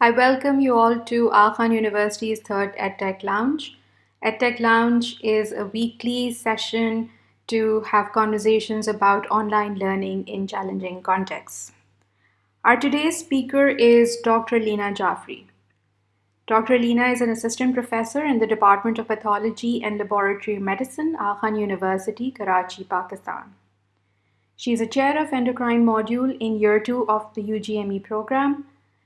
I welcome you all to Khan University's third EdTech Lounge. EdTech Lounge is a weekly session to have conversations about online learning in challenging contexts. Our today's speaker is Dr. Lena Jafri. Dr. Lena is an assistant professor in the Department of Pathology and Laboratory Medicine, Khan University, Karachi, Pakistan. She is a chair of endocrine module in year 2 of the UGME program.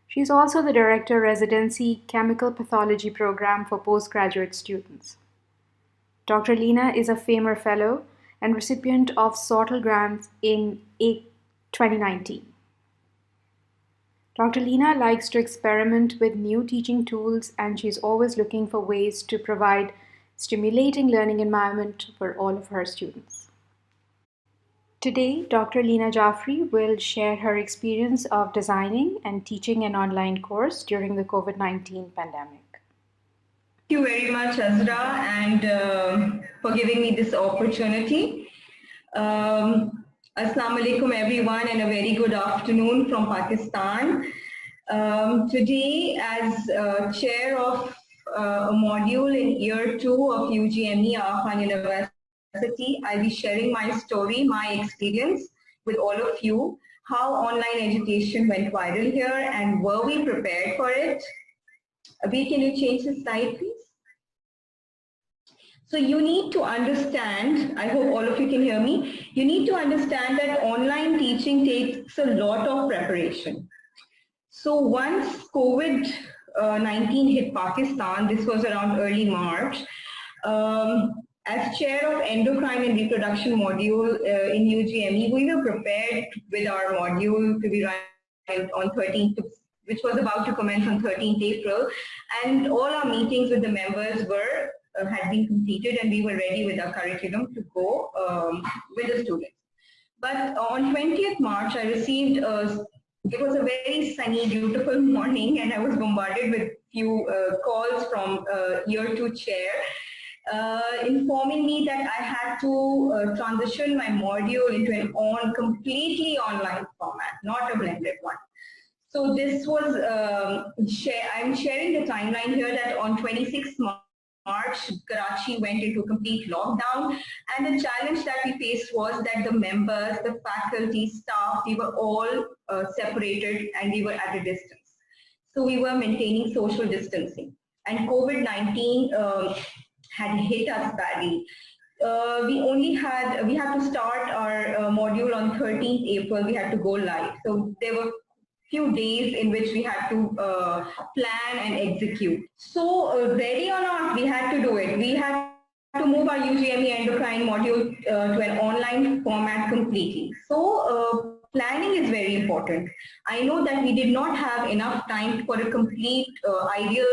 She is also the director residency chemical pathology program for postgraduate students. Dr. Lena is a FAMER fellow and recipient of Sortel grants in 2019. Dr. Lena likes to experiment with new teaching tools, and she's always looking for ways to provide stimulating learning environment for all of her students. Today, Dr. Lena Jafri will share her experience of designing and teaching an online course during the COVID-19 pandemic. Thank you very much, Azra, and for giving me this opportunity. Assalamu alaikum, everyone, and a very good afternoon from Pakistan. Today, as chair of a module in year 2 of UGME, Khan University, I'll be sharing my story, my experience with all of you, how online education went viral here and were we prepared for it. Abhi, can you change the slide, please? So you need to understand, I hope all of you can hear me, you need to understand that online teaching takes a lot of preparation. So once COVID-19 hit Pakistan, this was around early March, as chair of endocrine and reproduction module in UGME, we were prepared with our module to be run on 13th, which was about to commence on 13th April, and all our meetings with the members were had been completed, and we were ready with our curriculum to go with the students. But on 20th March, I received it was a very sunny, beautiful morning, and I was bombarded with few calls from year 2 chair informing me that I had to transition my module into an completely online format, not a blended one. So this was, I'm sharing the timeline here that on 26th March, Karachi went into complete lockdown, and the challenge that we faced was that the members, the faculty, staff, we were all separated and we were at a distance. So we were maintaining social distancing, and COVID-19 had hit us badly. We had to start our module on 13th April, we had to go live. So there were few days in which we had to plan and execute. So ready or not, we had to do it. We had to move our UGME endocrine module to an online format completely. So planning is very important. I know that we did not have enough time for a complete ideal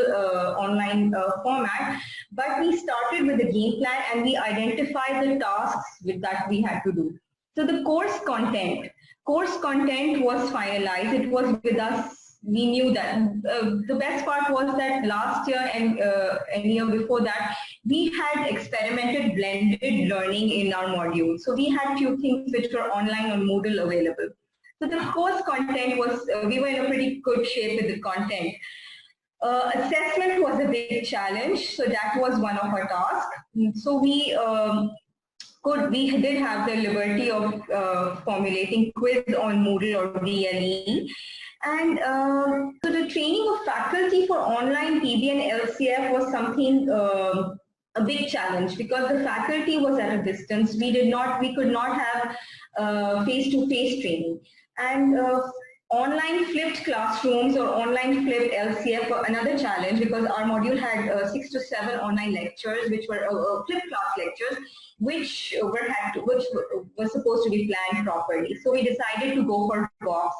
online format, but we started with a game plan and we identified the tasks that we had to do. So the course content was finalized. It was with us. We knew that. The best part was that last year and year before that, we had experimented blended learning in our module. So we had few things which were online on Moodle available. So the course content was, we were in a pretty good shape with the content. Assessment was a big challenge. So that was one of our tasks. So we did have the liberty of formulating quiz on Moodle or DLE. And so the training of faculty for online PB and LCF was something, a big challenge, because the faculty was at a distance. We could not have face-to-face training. And online flipped classrooms or online flipped LCF were another challenge, because our module had 6 to 7 online lectures, which were flipped class lectures, which were supposed to be planned properly. So we decided to go for box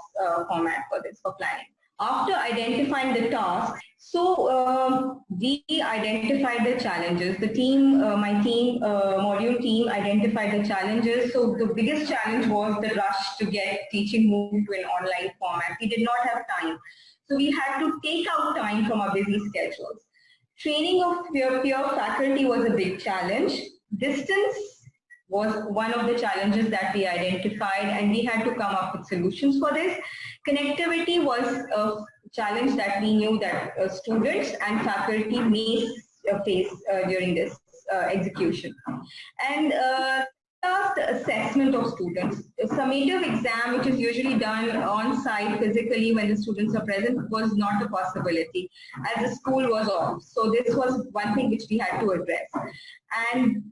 format for this, for planning. After identifying the tasks, so we identified the challenges. The team, my team, module team identified the challenges. So the biggest challenge was the rush to get teaching moved to an online format. We did not have time. So we had to take out time from our busy schedules. Training of peer faculty was a big challenge. Distance was one of the challenges that we identified, and we had to come up with solutions for this. Connectivity was challenge that we knew that students and faculty may face during this execution. And last, the assessment of students. A summative exam, which is usually done on site physically when the students are present, was not a possibility as the school was off. So this was one thing which we had to address. And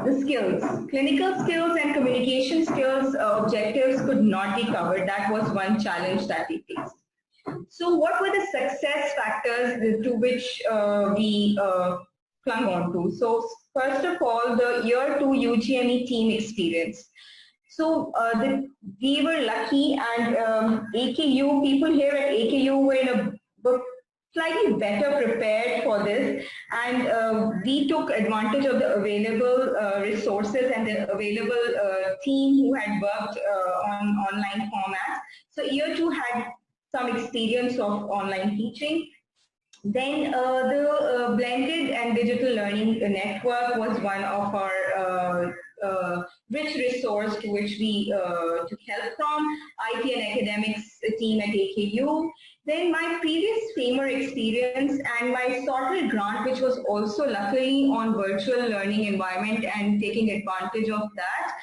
the skills, clinical skills and communication skills objectives could not be covered. That was one challenge that we faced. So what were the success factors to which we clung on to? So first of all, the year 2 UGME team experience. So we were lucky, and AKU, people here at AKU were slightly better prepared for this, and we took advantage of the available resources and the available team who had worked on online formats. So year 2 had some experience of online teaching. Then the blended and digital learning network was one of our rich resource to which we took help from. IT and academics team at AKU. Then my previous FAMER experience and my Sorted grant, which was also luckily on virtual learning environment and taking advantage of that.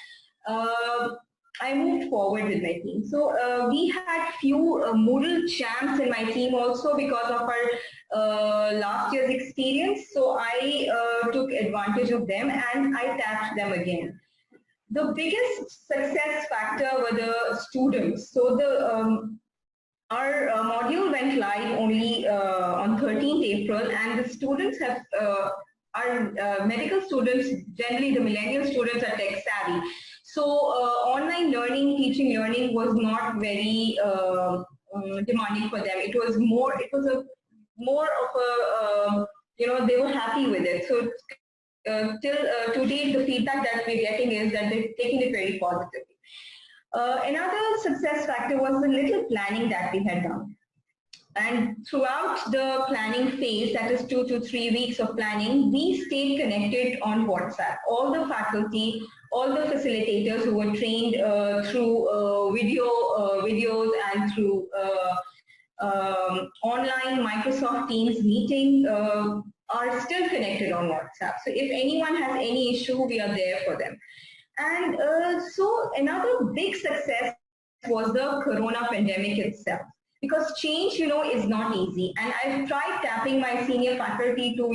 I moved forward with my team. So we had few Moodle champs in my team also because of our last year's experience. So I took advantage of them and I tapped them again. The biggest success factor were the students. So our module went live only on 13th April, and the students have our medical students, generally the millennial students, are tech savvy. So online learning, teaching learning was not very demanding for them. It was more of a, they were happy with it. So till to date, the feedback that we're getting is that they're taking it very positively. Another success factor was the little planning that we had done. And throughout the planning phase, that is 2 to 3 weeks of planning, we stayed connected on WhatsApp. All the faculty, all the facilitators who were trained through videos and through online Microsoft Teams meeting are still connected on WhatsApp. So if anyone has any issue, we are there for them. And so another big success was the Corona pandemic itself. Because change, is not easy. And I've tried tapping my senior faculty to,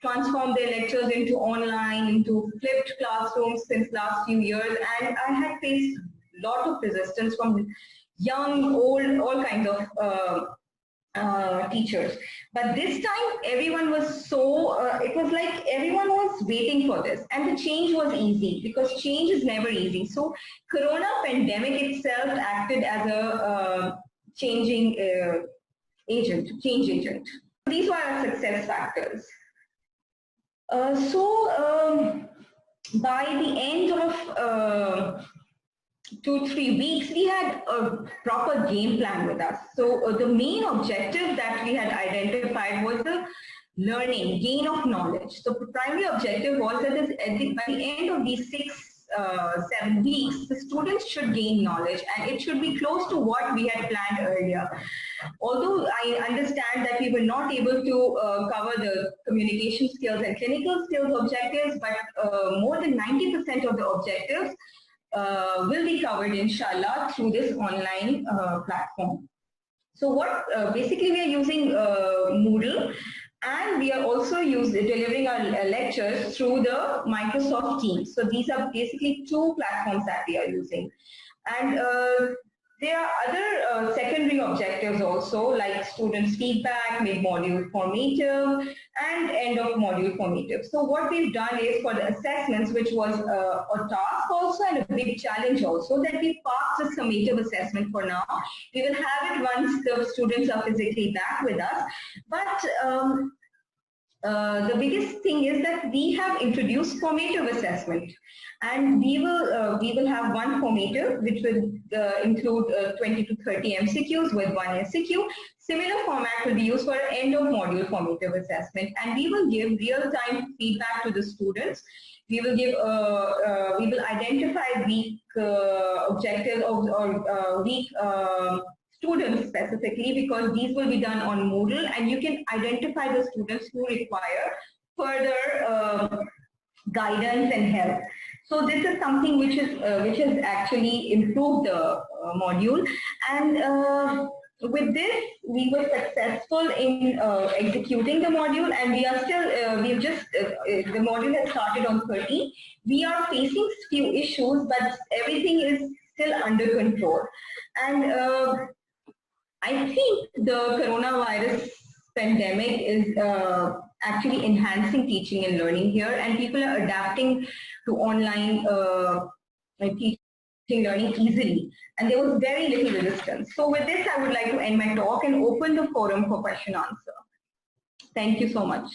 transform their lectures into online, into flipped classrooms since last few years. And I had faced a lot of resistance from young, old, all kinds of teachers. But this time, everyone was so, it was like everyone was waiting for this. And the change was easy because change is never easy. So Corona pandemic itself acted as a change agent. These were our success factors. By the end of 2-3 weeks, we had a proper game plan with us. So the main objective that we had identified was the learning, gain of knowledge. So the primary objective was that by the end of these 7 weeks, the students should gain knowledge and it should be close to what we had planned earlier. Although I understand that we were not able to cover the communication skills and clinical skills objectives, but more than 90% of the objectives will be covered, inshallah, through this online platform. So what basically we are using Moodle, and we are also delivering our lectures through the Microsoft Teams. So these are basically two platforms that we are using. And there are other secondary objectives also, like students' feedback, mid-module formative, and end-of-module formative. So what we've done is for the assessments, which was a task also and a big challenge also, that we passed the summative assessment for now. We will have it once the students are physically back with us. But the biggest thing is that we have introduced formative assessment, and we will have one formative which will include 20 to 30 MCQs with one SCQ. Similar format will be used for end of module formative assessment, and we will give real-time feedback to the students. We will give we will identify weak objectives or weak students specifically, because these will be done on Moodle, and you can identify the students who require further guidance and help. So this is something which has actually improved the module, and with this we were successful in executing the module, and we are still the module has started on 30. We are facing few issues, but everything is still under control, and I think the coronavirus pandemic is actually enhancing teaching and learning here, and people are adapting to online teaching learning easily, and there was very little resistance. So with this, I would like to end my talk and open the forum for question answer. Thank you so much.